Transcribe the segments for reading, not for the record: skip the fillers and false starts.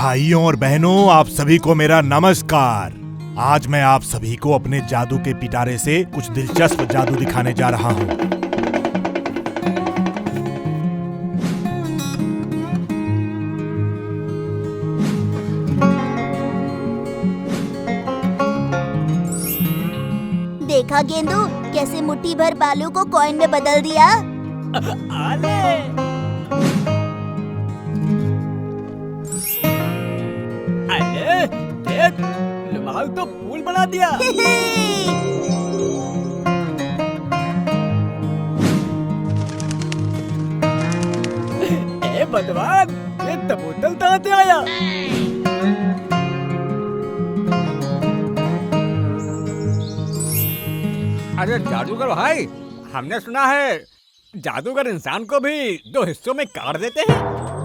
भाइयों और बहनों, आप सभी को मेरा नमस्कार। आज मैं आप सभी को अपने जादू के पिटारे से कुछ दिलचस्प जादू दिखाने जा रहा हूँ। देखा गेंदू, कैसे मुट्ठी भर बालू को कॉइन में बदल दिया। आले। अरे देख, रुमाल तो फूल बना दिया। ए भगवान, ये बोतल कहाँ से आया? अरे जादूगर भाई, हमने सुना है जादूगर इंसान को भी दो हिस्सों में काट देते हैं,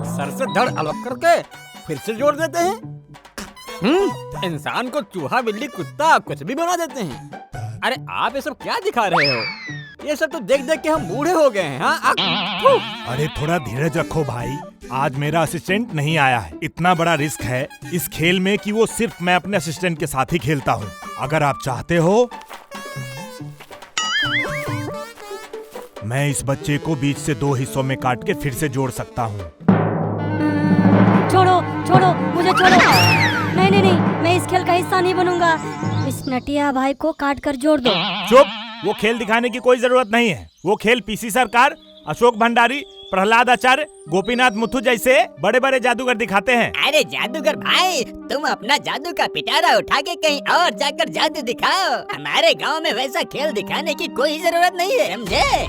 सर से धड़ अलग करके फिर से जोड़ देते हैं। इंसान को चूहा बिल्ली कुत्ता कुछ भी बना देते हैं। अरे आप ये सब क्या दिखा रहे हो? ये सब तो देख देख के हम बूढ़े हो गए हैं। हाँ? अरे थोड़ा धीरज रखो भाई, आज मेरा असिस्टेंट नहीं आया है। इतना बड़ा रिस्क है इस खेल में कि वो सिर्फ मैं अपने असिस्टेंट के साथ ही खेलता हूँ। अगर आप चाहते हो मैं इस बच्चे को बीच से दो हिस्सों में काट के फिर से जोड़ सकता हूँ। छोड़ो छोड़ो, मुझे छोड़ो। नहीं नहीं नहीं, मैं इस खेल का हिस्सा नहीं बनूंगा। इस नटिया भाई को काट कर जोड़ दो। चुप, वो खेल दिखाने की कोई जरूरत नहीं है। वो खेल पीसी सरकार, अशोक भंडारी, प्रहलाद आचार्य, गोपीनाथ मुथु जैसे बड़े बड़े जादूगर दिखाते हैं। अरे जादूगर भाई, तुम अपना जादू का पिटारा उठा के कहीं और जाकर जादू दिखाओ। हमारे गांव में वैसा खेल दिखाने की कोई जरूरत नहीं है, समझे?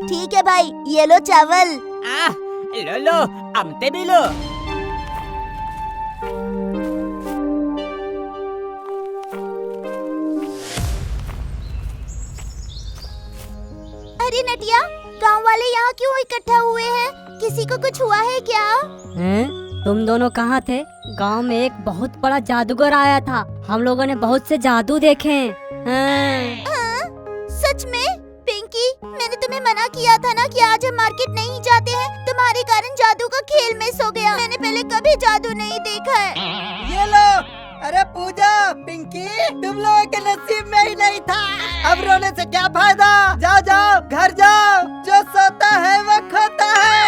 ठीक है भाई, ये लो चावल। लो लो, अमते भी लो। अरे नटिया, गांव वाले यहाँ क्यों इकट्ठा हुए हैं? किसी को कुछ हुआ है क्या? तुम दोनों कहाँ थे? गांव में एक बहुत बड़ा जादूगर आया था। हम लोगों ने बहुत से जादू देखे हैं। सच में? पिंकी, मैंने तुम्हें मना किया था ना कि आज हम मार्केट नहीं जाते हैं। तुम्हारे कारण जादू का खेल मिस हो गया। मैंने पहले कभी जादू नहीं देखा है। ये लो। अरे पूजा, पिंकी, तुम लोगों के नसीब में ही नहीं था। अब रोने से क्या फायदा? जाओ जाओ, घर जाओ। जो सोता है वो खोता है।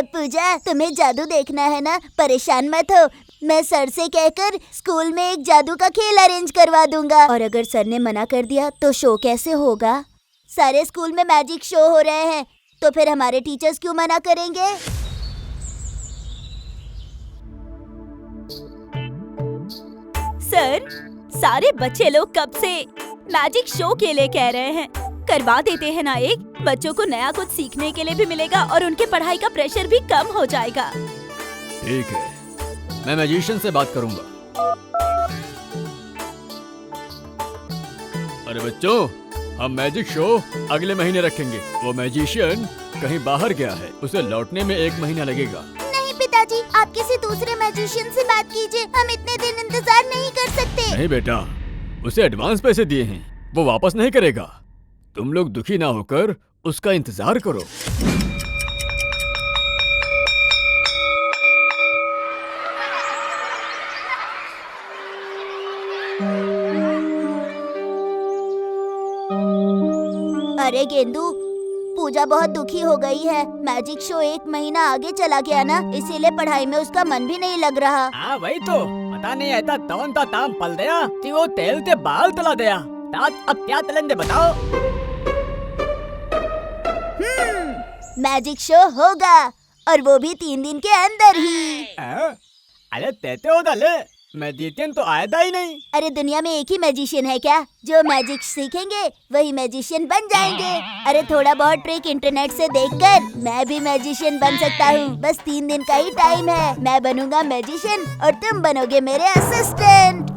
पूजा, तुम्हें जादू देखना है ना? परेशान मत हो, मैं सर से कहकर स्कूल में एक जादू का खेल अरेंज करवा दूंगा। और अगर सर ने मना कर दिया तो शो कैसे होगा? सारे स्कूल में मैजिक शो हो रहे हैं, तो फिर हमारे टीचर्स क्यों मना करेंगे? सर, सारे बच्चे लोग कब से मैजिक शो के लिए कह रहे हैं। करवा देते हैं ना एक। बच्चों को नया कुछ सीखने के लिए भी मिलेगा और उनके पढ़ाई का प्रेशर भी कम हो जाएगा। ठीक है, मैं मैजिशियन से बात करूंगा। अरे बच्चों, हम मैजिक शो अगले महीने रखेंगे। वो मैजिशियन कहीं बाहर गया है, उसे लौटने में 1 महीना लगेगा। नहीं पिताजी, आप किसी दूसरे मैजिशियन से बात कीजिए। हम इतने दिन इंतजार नहीं कर सकते। नहीं बेटा, उसे एडवांस पैसे दिए हैं, वो वापस नहीं करेगा। तुम लोग दुखी ना होकर उसका इंतजार करो। अरे गेंदू, पूजा बहुत दुखी हो गई है। मैजिक शो 1 महीना आगे चला गया ना, इसीलिए पढ़ाई में उसका मन भी नहीं लग रहा। हाँ वही तो, पता नहीं ऐसा तवन ता ताम पल दिया कि वो तेल के बाल तला दिया। अब क्या तलेंगे बताओ? मैजिक शो होगा, और वो भी 3 दिन के अंदर ही। अरे तेते हो दले, मैजिशियन तो आया ही नहीं। अरे दुनिया में एक ही मैजिशियन है क्या? जो मैजिक सीखेंगे वही मैजिशियन बन जाएंगे। अरे थोड़ा बहुत ट्रिक इंटरनेट से देखकर मैं भी मैजिशियन बन सकता हूँ। बस 3 दिन का ही टाइम है। मैं बनूंगा मैजिशियन और तुम बनोगे मेरे असिस्टेंट।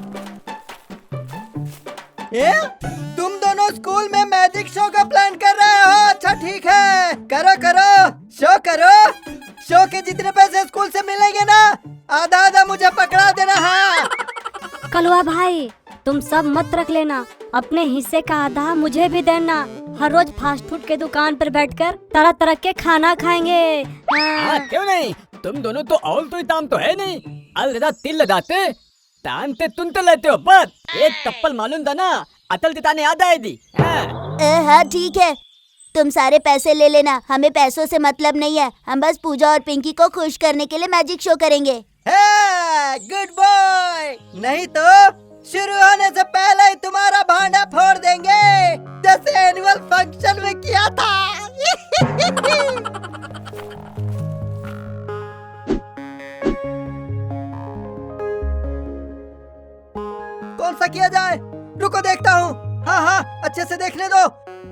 तुम दोनों स्कूल में मैजिक शो का प्लान कर रहे हो? अच्छा ठीक है, करो करो, शो करो। शो के जितने पैसे स्कूल से मिलेंगे ना, आधा आधा मुझे पकड़ा देना है। कलवा भाई, तुम सब मत रख लेना, अपने हिस्से का आधा मुझे भी देना। हर रोज फास्ट फूड के दुकान पर बैठकर तरह तरह के खाना खाएंगे। हाँ क्यों नहीं, तुम दोनों तो और तो ताम तो है नहीं। अलदा तिल लगाते तान ते तुम तो लेते हो, पर एक कप्पल मालूम था ना, अतल तिताने याद आए दी। हाँ ठीक है, तुम सारे पैसे ले लेना, हमें पैसों से मतलब नहीं है। हम बस पूजा और पिंकी को खुश करने के लिए मैजिक शो करेंगे। Good boy. नहीं तो शुरू होने से पहले ही तुम्हारा भांडा फोड़ देंगे, जैसे एनुअल फंक्शन में किया था। कौन सा किया जाए? रुको देखता हूँ। हाँ अच्छे से देखने दो।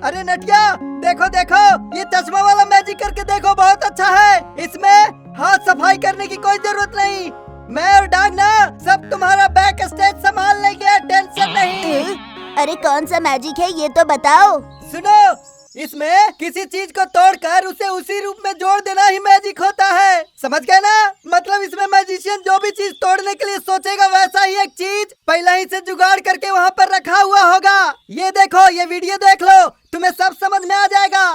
अरे नटिया देखो देखो, ये चश्मा वाला मैजिक करके देखो, बहुत अच्छा है। इसमें हाथ सफाई करने की कोई जरूरत नहीं। मैं और डांग ना सब तुम्हारा बैक स्टेज संभाल लेंगे, टेंशन नहीं। अरे कौन सा मैजिक है ये तो बताओ। सुनो, इसमें किसी चीज को तोड़कर उसे उसी रूप में जोड़ देना ही मैजिक होता है, समझ गए ना? मतलब इसमें मैजिशियन जो भी चीज तोड़ने के लिए सोचेगा वैसा ही एक चीज पहले ही से जुगाड़ करके वहाँ पर रखा हुआ होगा। ये देखो, ये वीडियो देख लो, तुम्हें सब समझ में आ जाएगा।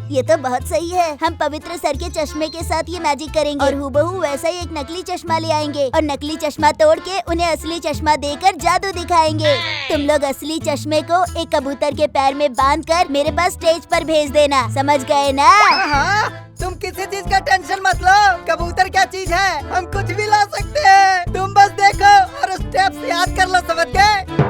ये तो बहुत सही है। हम पवित्र सर के चश्मे के साथ ये मैजिक करेंगे और हूबहू वैसा ही एक नकली चश्मा ले आएंगे और नकली चश्मा तोड़ के उन्हें असली चश्मा देकर जादू दिखाएंगे। तुम लोग असली चश्मे को एक कबूतर के पैर में बांधकर मेरे पास स्टेज पर भेज देना, समझ गए ना? हाँ, तुम किसी चीज का टेंशन मत लो। कबूतर क्या चीज है, हम कुछ भी ला सकते हैं। तुम बस देखो और स्टेप्स याद कर लो, समझ गए?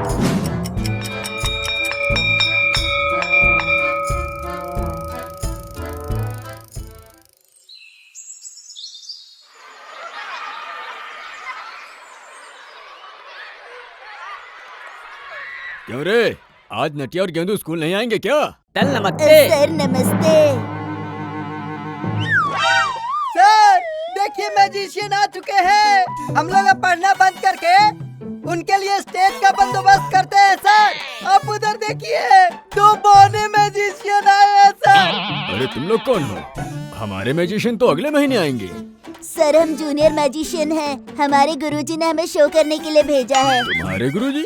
क्यों रे, आज नटिया और गेंदू स्कूल नहीं आएंगे क्या? चल नमस्ते। सर नमस्ते। सर देखिए, मैजिशियन आ चुके हैं। हम लोग अब पढ़ना बंद करके उनके लिए स्टेज का बंदोबस्त करते हैं। सर आप उधर देखिए, 2 बौने मैजिशियन आए हैं सर। अरे तुम लोग कौन हो? हमारे मैजिशियन तो अगले महीने आएंगे। सर हम जूनियर मैजिशियन हैं। हमारे गुरुजी ने हमें शो करने के लिए भेजा है। तुम्हारे गुरुजी?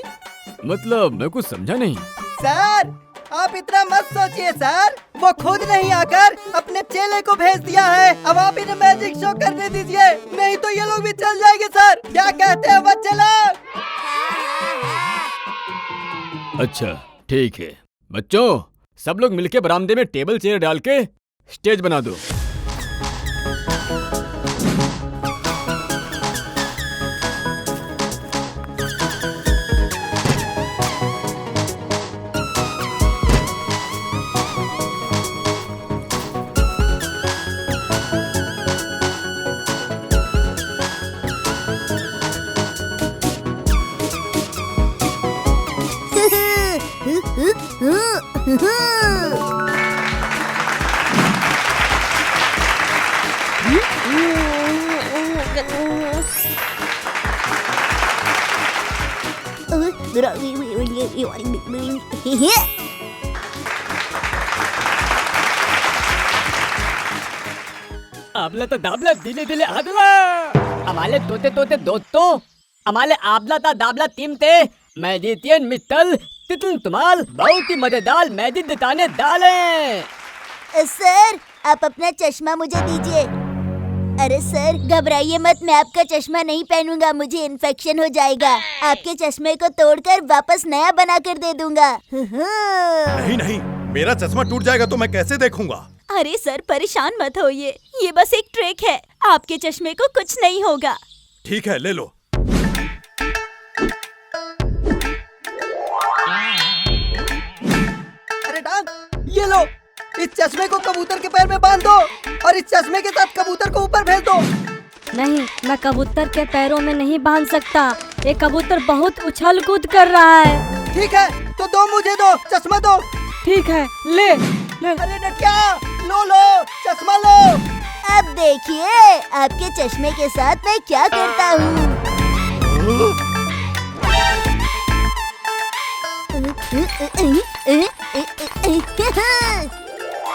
मतलब मैं कुछ समझा नहीं। सर आप इतना मत सोचिए सर, वो खुद नहीं आकर अपने चेले को भेज दिया है। अब आप इन्हें मैजिक शो करने दीजिए, नहीं तो ये लोग भी चल जाएंगे सर। क्या कहते हैं बच्चे लोग? अच्छा ठीक है बच्चों, सब लोग मिलके बरामदे में टेबल चेयर डाल के स्टेज बना दो। आपला तर दाबला दिले दिले आदला, आम्हाले तोते तोते दोस्तो, आम्हाले आपला ता दाबला टीमते मैजिशियन मित्तल तिथून तुम्हाल बहुत ही मजेदार मैजिक दिखाने डाले। सर आप अपना चश्मा मुझे दीजिए। अरे सर घबराइए मत, मैं आपका चश्मा नहीं पहनूंगा, मुझे इन्फेक्शन हो जाएगा। आपके चश्मे को तोड़कर वापस नया बनाकर दे दूंगा। नहीं नहीं, मेरा चश्मा टूट जाएगा तो मैं कैसे देखूंगा? अरे सर परेशान मत होइए, ये बस एक ट्रिक है, आपके चश्मे को कुछ नहीं होगा। ठीक है ले लो। अरे डांग, ये लो, इस चश्मे को कबूतर के पैर में बांध दो और इस चश्मे के साथ कबूतर को ऊपर भेज दो। नहीं, मैं कबूतर के पैरों में नहीं बांध सकता। ये कबूतर बहुत उछल कूद कर रहा है। ठीक है तो दो, मुझे दो, चश्मा दो। ठीक है ले ले। अरे नटिया, लो लो चश्मा लो। अब देखिए आपके चश्मे के साथ मैं क्या करता हूँ।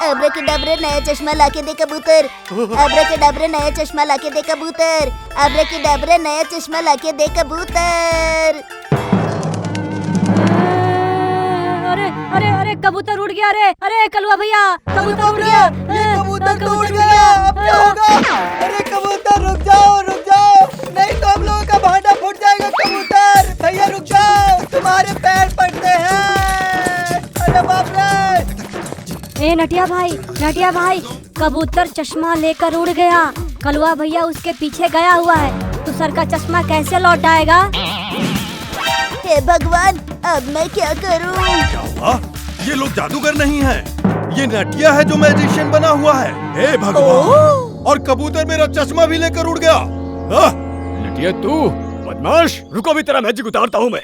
अब्राकडाब्रा नया चश्मा लाके दे कबूतर। अब्राकडाब्रा नया चश्मा लाके दे कबूतर। अब्राकडाब्रा नया चश्मा लाके दे कबूतर। अरे अरे अरे कबूतर उड़ गया। अरे अरे कलुआ भैया कबूतर उड़ गया। ये कबूतर तो उड़ गया, अब क्या होगा? अरे कबूतर रुक जाओ, नहीं तो हम लोगों का भांडा फूट जाएगा। कबूतर भैया रुक जाओ, तुम्हारे पैर पड़ते हैं। अरे बाप रे। ए नटिया भाई कबूतर चश्मा लेकर उड़ गया। कलुआ भैया उसके पीछे गया हुआ है। तो सर का चश्मा कैसे लौट आएगा? हे भगवान, अब मैं क्या करूं? क्या हुआ? ये लोग जादूगर नहीं हैं। ये नटिया है जो मैजिशियन बना हुआ है। हे भगवान! और कबूतर मेरा चश्मा भी लेकर उड़ गया। नटिया तू बदमाश, रुको अभी तेरा मैजिक उतारता हूँ मैं।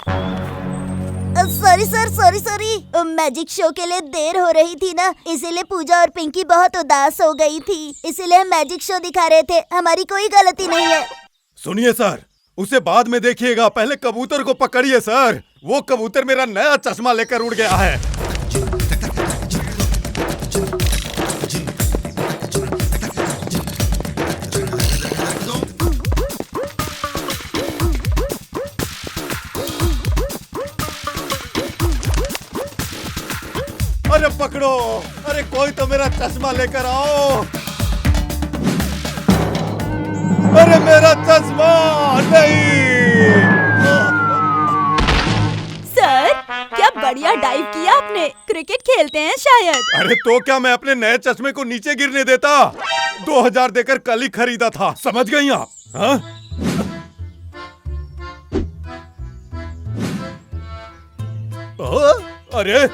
Sorry sir, sorry. Magic show के लिए देर हो रही थी ना, इसीलिए पूजा और पिंकी बहुत उदास हो गई थी। इसीलिए हम मैजिक शो दिखा रहे थे। हमारी कोई गलती नहीं है। सुनिए सर, उसे बाद में देखिएगा, पहले कबूतर को पकड़िए सर। वो कबूतर मेरा नया चश्मा लेकर उड़ गया है। अरे पकड़ो, अरे कोई तो मेरा चश्मा लेकर आओ। अरे मेरा चश्मा नहीं। सर, क्या बढ़िया डाइव किया आपने। क्रिकेट खेलते हैं शायद। अरे तो क्या मैं अपने नए चश्मे को नीचे गिरने देता? 2000 देकर कल ही खरीदा था, समझ गई आप? हाँ? अरे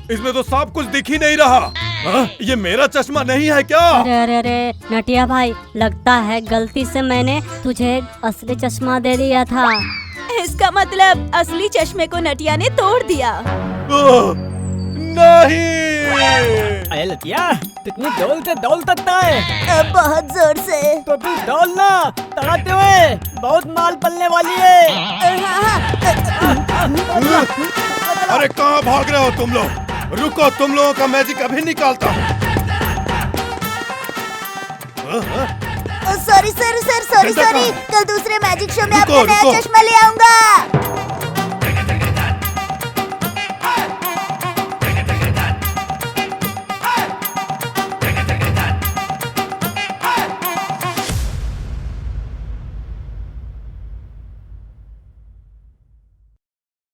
इसमें तो साफ कुछ दिख ही नहीं रहा। हाँ? ये मेरा चश्मा नहीं है क्या? अरे नटिया भाई, लगता है गलती से मैंने तुझे असली चश्मा दे दिया था। इसका मतलब असली चश्मे को नटिया ने तोड़ दिया। नहीं। अरे लतिया, कितनी डोल से डोल सकता है? अब बहुत जोर से। तो फिर डोल ना, तड़ाते हुए, बहुत माल पलने वाली है। अरे कहाँ भाग रहे हो तुम लोग? रुको, तुम लोगों का मैजिक अभी निकालता हूँ। Sorry sir, sorry. कल दूसरे मैजिक शो में रुको, आपका नया रुको। चश्मा ले आऊंगा।